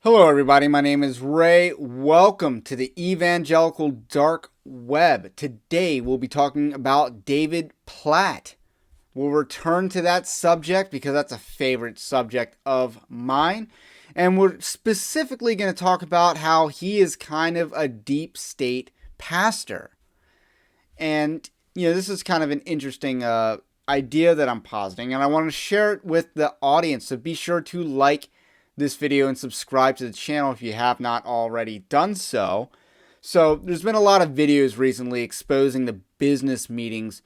Hello, everybody. My name is Ray. Welcome to the Evangelical Dark Web. Today, we'll be talking about David Platt. We'll return to that subject because that's a favorite subject of mine. And we're specifically going to talk about how he is kind of a deep state pastor. And, this is kind of an interesting idea that I'm positing, and I want to share it with the audience. So be sure to like this video and subscribe to the channel if you have not already done so. So there's been a lot of videos recently exposing the business meetings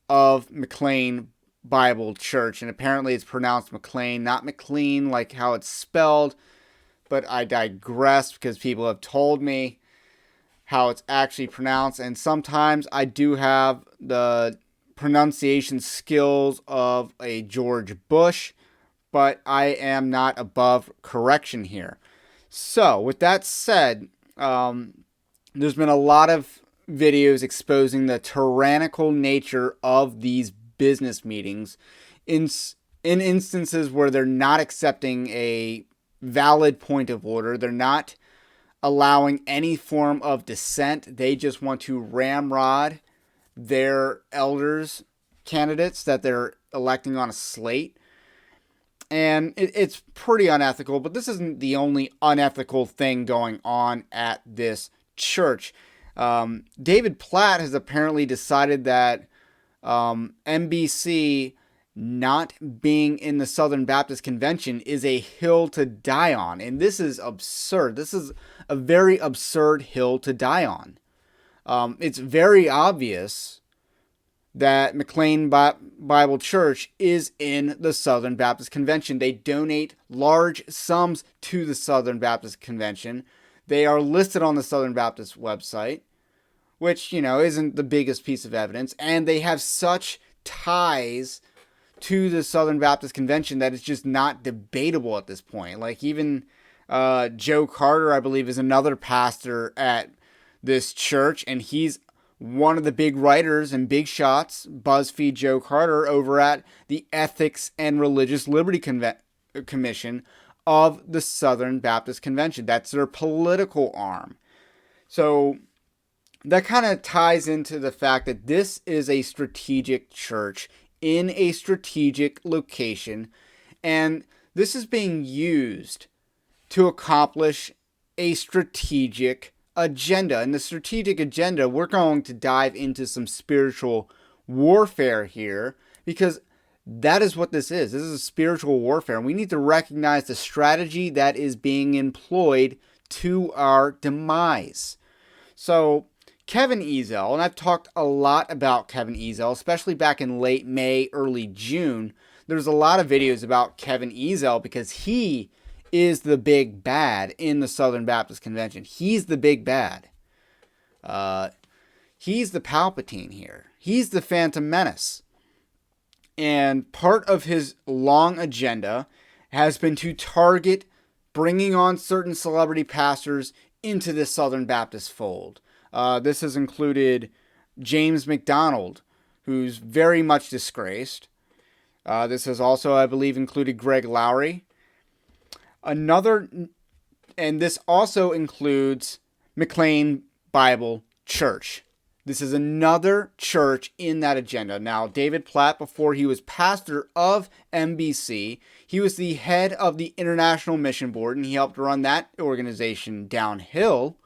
of McLean Bible Church, and apparently it's pronounced McLean, not McLean like how it's spelled, but I digress because people have told me how it's actually pronounced, and sometimes I do have the pronunciation skills of a George Bush, but I am not above correction here. So, with that said, there's been a lot of videos exposing the tyrannical nature of these business meetings in instances where they're not accepting a valid point of order. They're not allowing any form of dissent. They just want to ramrod their elders candidates that they're electing on a slate. And it's pretty unethical, but this isn't the only unethical thing going on at this church. David Platt has apparently decided that MBC not being in the Southern Baptist Convention is a hill to die on. And this is absurd. This is a very absurd hill to die on. It's very obvious that McLean Bible Church is in the Southern Baptist Convention. They donate large sums to the Southern Baptist Convention. They are listed on the Southern Baptist website, which, isn't the biggest piece of evidence. And they have such ties to the Southern Baptist Convention that it's just not debatable at this point. Like even Joe Carter, I believe, is another pastor at this church, and he's one of the big writers and big shots, BuzzFeed Joe Carter, over at the Ethics and Religious Liberty Commission of the Southern Baptist Convention. That's their political arm. So that kind of ties into the fact that this is a strategic church in a strategic location, and this is being used to accomplish a strategic agenda. And the strategic agenda, we're going to dive into some spiritual warfare here, because that is what this is. This is a spiritual warfare, and we need to recognize the strategy that is being employed to our demise. So Kevin Ezell, and I've talked a lot about Kevin Ezell, especially back in late May, early June. There's a lot of videos about Kevin Ezell because he is the big bad in the Southern Baptist Convention. He's the big bad. He's the Palpatine here. He's the Phantom Menace. And part of his long agenda has been to target bringing on certain celebrity pastors into the Southern Baptist fold. This has included James McDonald, who's very much disgraced. This has also, I believe, included Greg Lowry. And this also includes McLean Bible Church. This is another church in that agenda. Now, David Platt, before he was pastor of MBC, he was the head of the International Mission Board, and he helped run that organization downhill.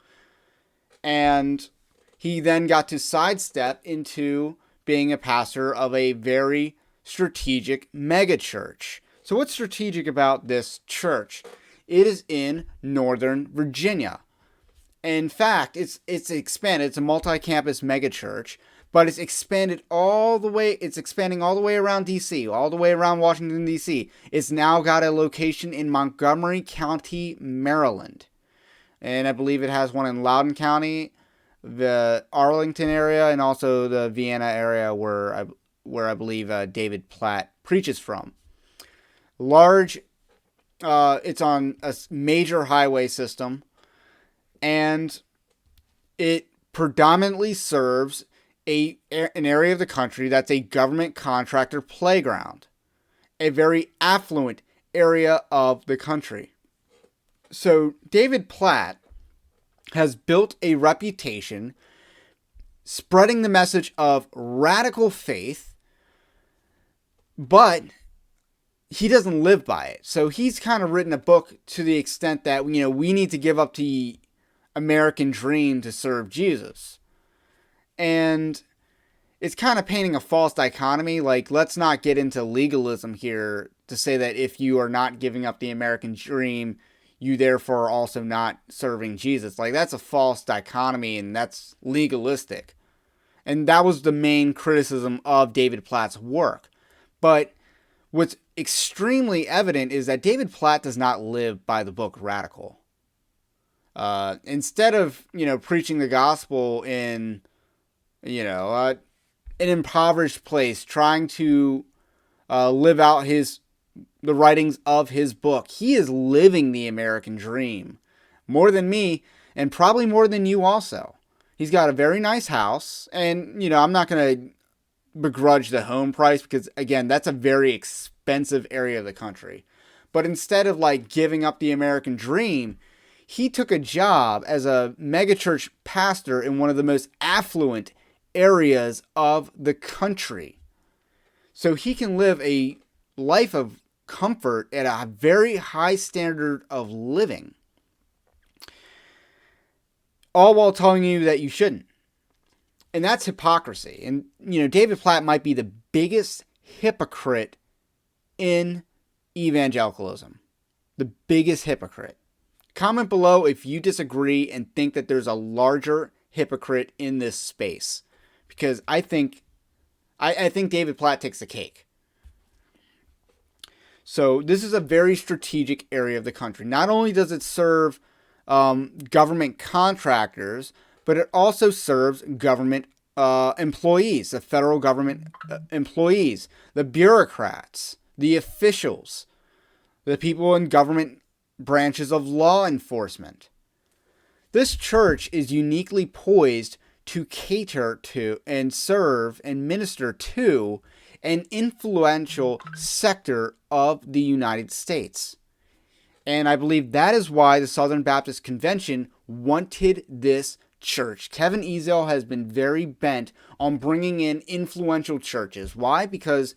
And he then got to sidestep into being a pastor of a very strategic megachurch. So what's strategic about this church? It is in Northern Virginia. In fact, it's expanded. It's a multi-campus megachurch, but it's expanded all the way. It's expanding all the way around D.C., all the way around Washington, D.C. It's now got a location in Montgomery County, Maryland. And I believe it has one in Loudoun County, the Arlington area, and also the Vienna area where I believe David Platt preaches from. Large, it's on a major highway system, and it predominantly serves an area of the country that's a government contractor playground, a very affluent area of the country. So David Platt has built a reputation spreading the message of radical faith, but he doesn't live by it. So he's kind of written a book to the extent that, we need to give up the American dream to serve Jesus. And it's kind of painting a false dichotomy. Like, let's not get into legalism here to say that if you are not giving up the American dream, you therefore are also not serving Jesus. Like, that's a false dichotomy, and that's legalistic. And that was the main criticism of David Platt's work. But what's extremely evident is that David Platt does not live by the book Radical. Instead of, preaching the gospel in, an impoverished place, trying to live out the writings of his book, he is living the American dream more than me, and probably more than you also. He's got a very nice house, and I'm not going to begrudge the home price because, again, that's a very expensive area of the country. But instead of giving up the American dream, he took a job as a megachurch pastor in one of the most affluent areas of the country. So he can live a life of comfort at a very high standard of living, all while telling you that you shouldn't. And that's hypocrisy. And, David Platt might be the biggest hypocrite in evangelicalism. The biggest hypocrite. Comment below if you disagree and think that there's a larger hypocrite in this space. Because I think David Platt takes the cake. So this is a very strategic area of the country. Not only does it serve government contractors, but it also serves government employees, the federal government employees, the bureaucrats, the officials, the people in government branches of law enforcement. This church is uniquely poised to cater to and serve and minister to an influential sector of the United States. And I believe that is why the Southern Baptist Convention wanted this church. Kevin Ezell has been very bent on bringing in influential churches. Why? Because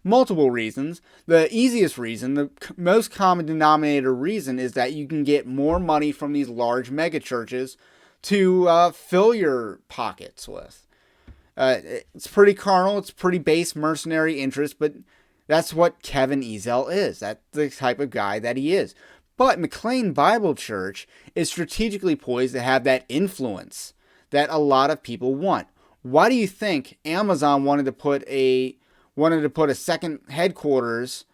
multiple reasons. The easiest reason, the most common denominator reason, is that you can get more money from these large mega churches to fill your pockets with. It's pretty carnal, it's pretty base mercenary interest, but that's what Kevin Ezell is. That's the type of guy that he is. But McLean Bible Church is strategically poised to have that influence that a lot of people want. Why do you think Amazon wanted to put a second headquarters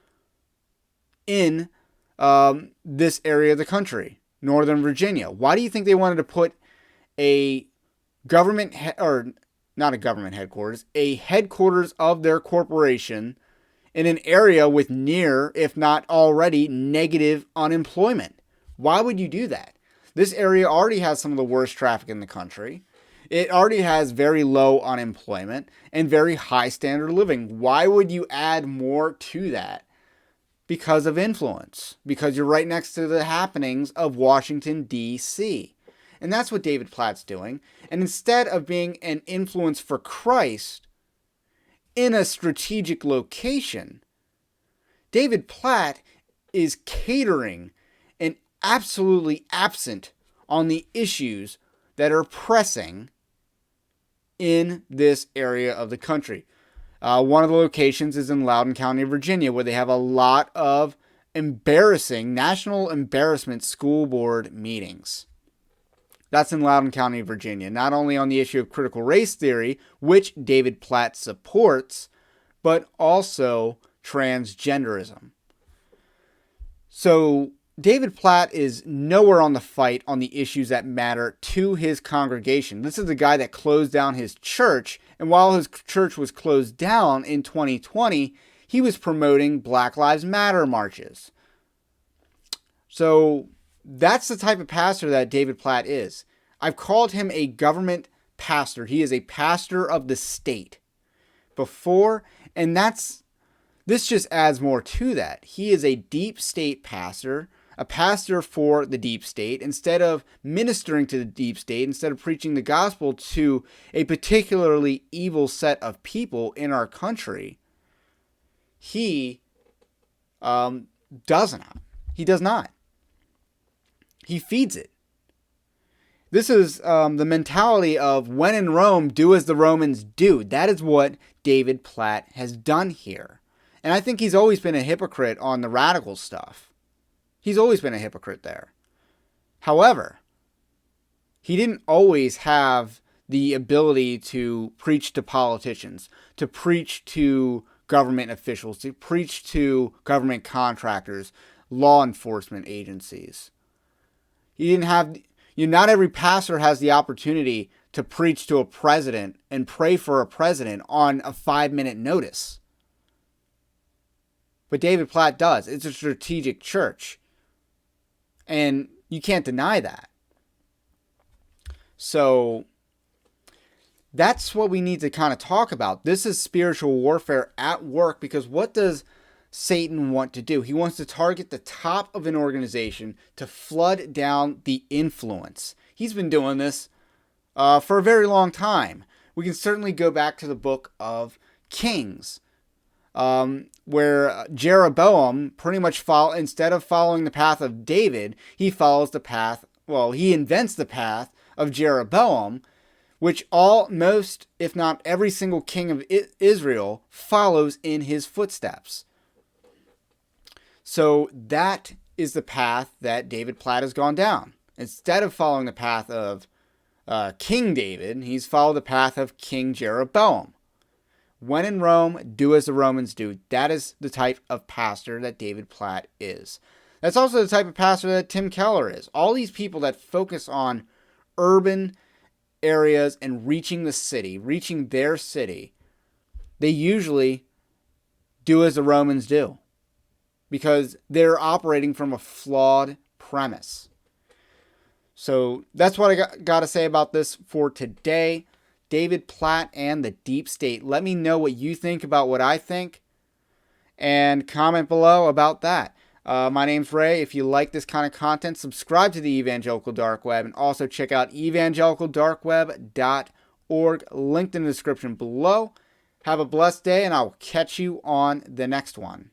in this area of the country, Northern Virginia? Why do you think they wanted to put a government not a government headquarters, a headquarters of their corporation in an area with near, if not already, negative unemployment? Why would you do that? This area already has some of the worst traffic in the country. It already has very low unemployment and very high standard of living. Why would you add more to that? Because of influence. Because you're right next to the happenings of Washington, D.C. And that's what David Platt's doing. And instead of being an influence for Christ in a strategic location, David Platt is catering and absolutely absent on the issues that are pressing in this area of the country. One of the locations is in Loudoun County, Virginia, where they have a lot of embarrassing, national embarrassment school board meetings. That's in Loudoun County, Virginia. Not only on the issue of critical race theory, which David Platt supports, but also transgenderism. So David Platt is nowhere on the fight on the issues that matter to his congregation. This is the guy that closed down his church, and while his church was closed down in 2020, he was promoting Black Lives Matter marches. So that's the type of pastor that David Platt is. I've called him a government pastor. He is a pastor of the state before, and this just adds more to that. He is a deep state pastor, a pastor for the deep state, instead of ministering to the deep state, instead of preaching the gospel to a particularly evil set of people in our country, he does not. He does not. He feeds it. This is the mentality of when in Rome, do as the Romans do. That is what David Platt has done here. And I think he's always been a hypocrite on the radical stuff. He's always been a hypocrite there. However, he didn't always have the ability to preach to politicians, to preach to government officials, to preach to government contractors, law enforcement agencies. He didn't have... not every pastor has the opportunity to preach to a president and pray for a president on a 5-minute notice. But David Platt does. It's a strategic church. And you can't deny that. So that's what we need to kind of talk about. This is spiritual warfare at work, because what does Satan want to do? He wants to target the top of an organization to flood down the influence. He's been doing this for a very long time. We can certainly go back to the book of Kings, where Jeroboam pretty much instead of following the path of David, he follows the path, he invents the path of Jeroboam, which most, if not every single king of Israel follows in his footsteps. So that is the path that David Platt has gone down. Instead of following the path of King David, he's followed the path of King Jeroboam. When in Rome, do as the Romans do. That is the type of pastor that David Platt is. That's also the type of pastor that Tim Keller is. All these people that focus on urban areas and reaching their city, they usually do as the Romans do, because they're operating from a flawed premise. So that's what I got to say about this for today. David Platt and the deep state. Let me know what you think about what I think, and comment below about that. My name's Ray. If you like this kind of content, subscribe to the Evangelical Dark Web, and also check out evangelicaldarkweb.org, linked in the description below. Have a blessed day, and I'll catch you on the next one.